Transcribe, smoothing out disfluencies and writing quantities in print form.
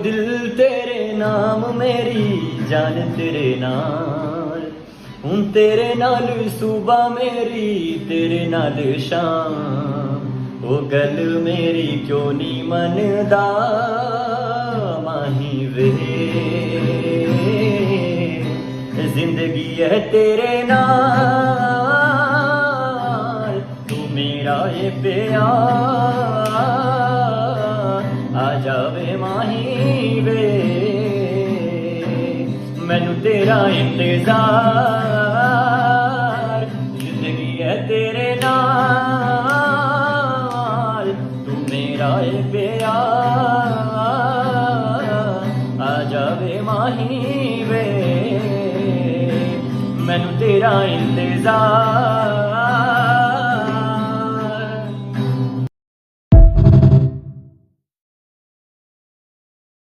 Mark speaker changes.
Speaker 1: दिल तेरे नाम मेरी जान तेरे नाल हुण तेरे नाल सुबह मेरी तेरे नाल शाम ओ गल मेरी क्यों नी मनदा माही वे जिंदगी है तेरे नाल तू मेरा ये प्यार आ जावे माही वे मैनू तेरा इंतजार जिंदगी है तेरे नाल तू मेरा ये प्यार आ जावे माही वे मैनू तेरा इंतजार